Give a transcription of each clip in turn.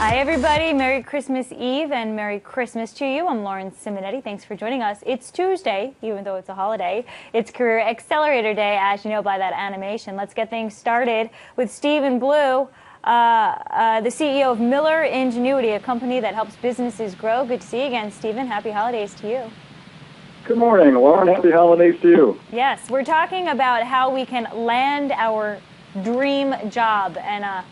Hi, everybody. Merry Christmas Eve and Merry Christmas to you. I'm Lauren Simonetti. Thanks for joining us. It's Tuesday, even though it's a holiday. It's Career Accelerator Day, as you know by that animation. Let's get things started with Stephen Blue, the CEO of Miller Ingenuity, a company that helps businesses grow. Good to see you again, Stephen. Happy holidays to you. Good morning, Lauren. Happy holidays to you. Yes, we're talking about how we can land our dream job and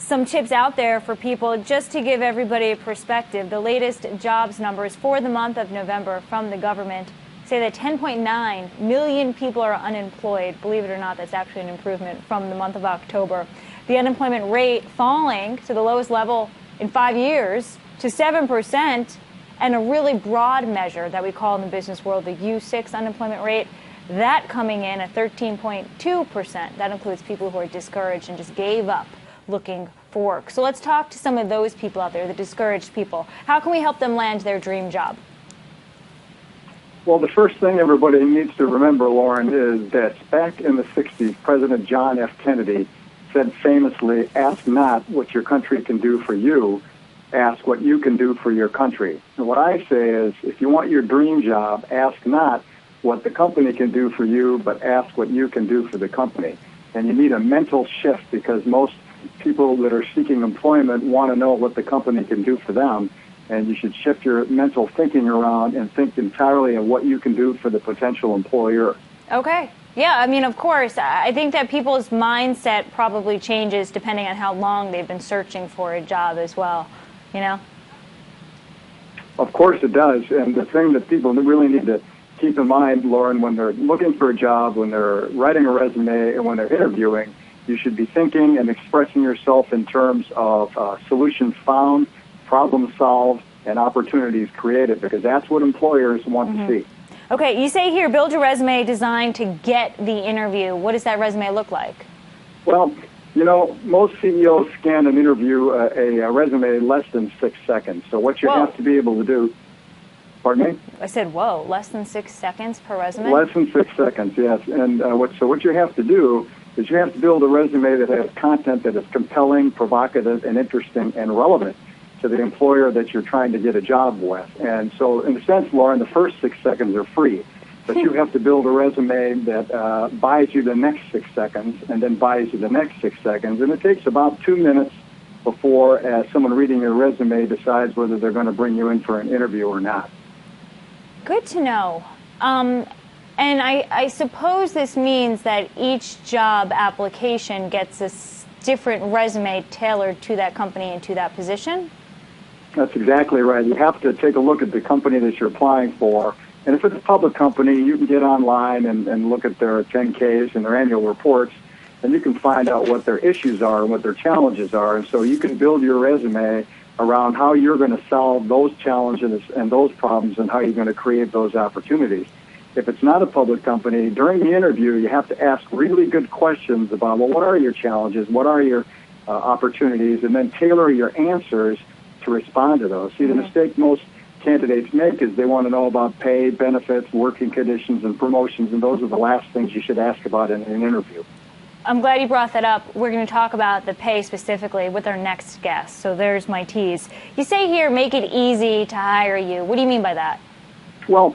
some tips out there for people just to give everybody a perspective. The latest jobs numbers for the month of November from the government say that 10.9 million people are unemployed. Believe it or not, that's actually an improvement from the month of October. The unemployment rate falling to the lowest level in 5 years to 7%, and a really broad measure that we call in the business world the U6 unemployment rate, that coming in at 13.2%. That includes people who are discouraged and just gave up looking for work. So let's talk to some of those people out there, the discouraged people. How can we help them land their dream job? Well, the first thing everybody needs to remember, Lauren, is that back in the 60s, President John F. Kennedy said famously, ask not what your country can do for you, ask what you can do for your country. And what I say is, if you want your dream job, ask not what the company can do for you, but ask what you can do for the company. And you need a mental shift, because most people that are seeking employment want to know what the company can do for them, and you should shift your mental thinking around and think entirely of what you can do for the potential employer. Okay. Yeah, I mean, of course, I think that people's mindset probably changes depending on how long they've been searching for a job as well, you know? Of course it does, and the thing that people really need to keep in mind, Lauren, when they're looking for a job, when they're writing a resume, and when they're interviewing, you should be thinking and expressing yourself in terms of solutions found, problem solved, and opportunities created, because that's what employers want to see. Okay, you say here, build your resume designed to get the interview. What does that resume look like? Well, you know, most CEOs scan an interview, a resume, less than 6 seconds. So what you have to be able to do, pardon me? I said, whoa, less than 6 seconds per resume? Less than 6 seconds, yes. And what you have to do is you have to build a resume that has content that is compelling, provocative, and interesting and relevant to the employer that you're trying to get a job with. And so, in a sense, Lauren, the first 6 seconds are free, but you have to build a resume that buys you the next 6 seconds and then buys you the next 6 seconds. And it takes about 2 minutes before someone reading your resume decides whether they're going to bring you in for an interview or not. Good to know. And I suppose this means that each job application gets a different resume tailored to that company and to that position? That's exactly right. You have to take a look at the company that you're applying for. And if it's a public company, you can get online and look at their 10Ks and their annual reports, and you can find out what their issues are and what their challenges are. And so you can build your resume around how you're going to solve those challenges and those problems and how you're going to create those opportunities. If it's not a public company, during the interview, you have to ask really good questions about, well, what are your challenges? What are your opportunities? And then tailor your answers to respond to those. See, the mistake most candidates make is they want to know about pay, benefits, working conditions, and promotions, and those are the last things you should ask about in an interview. I'm glad you brought that up. We're going to talk about the pay specifically with our next guest, so there's my tease. You say here, make it easy to hire you. What do you mean by that? Well,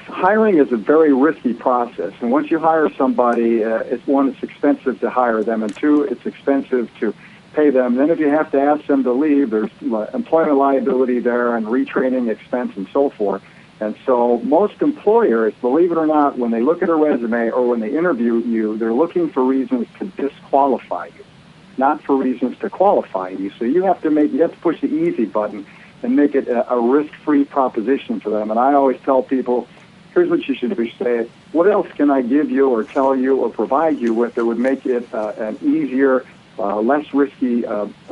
hiring is a very risky process, and once you hire somebody, it's expensive to hire them, and two, it's expensive to pay them. Then if you have to ask them to leave, there's employment liability there and retraining expense and so forth. And so most employers, believe it or not, when they look at a resume or when they interview you, they're looking for reasons to disqualify you, not for reasons to qualify you. So you have to push the easy button and make it a risk-free proposition for them. And I always tell people, here's what you should be saying. What else can I give you or tell you or provide you with that would make it an easier, less risky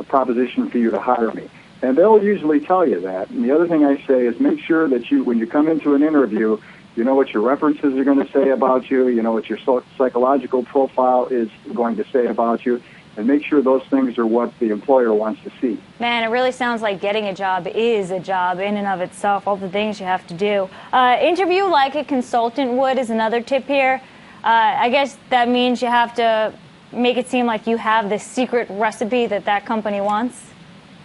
proposition for you to hire me? And they'll usually tell you that. And the other thing I say is make sure that when you come into an interview, you know what your references are going to say about you, you know what your psychological profile is going to say about you, and make sure those things are what the employer wants to see. Man, it really sounds like getting a job is a job in and of itself, all the things you have to do. Interview like a consultant would is another tip here. I guess that means you have to make it seem like you have this secret recipe that company wants.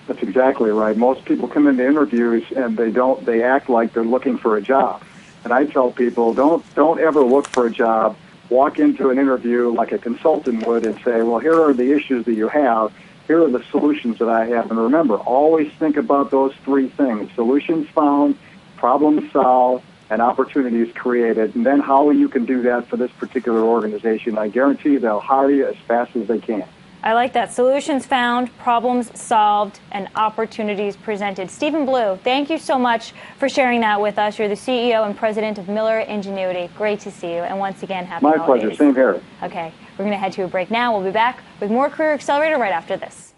That's exactly right. Most people come into interviews and they act like they're looking for a job. And I tell people, don't ever look for a job. Walk into an interview like a consultant would and say, well, here are the issues that you have. Here are the solutions that I have. And remember, always think about those three things: solutions found, problems solved, and opportunities created. And then how you can do that for this particular organization. I guarantee they'll hire you as fast as they can. I like that. Solutions found, problems solved, and opportunities presented. Stephen Blue, thank you so much for sharing that with us. You're the CEO and president of Miller Ingenuity. Great to see you. And once again, happy holidays. My pleasure. Same here. Okay, we're going to head to a break now. We'll be back with more Career Accelerator right after this.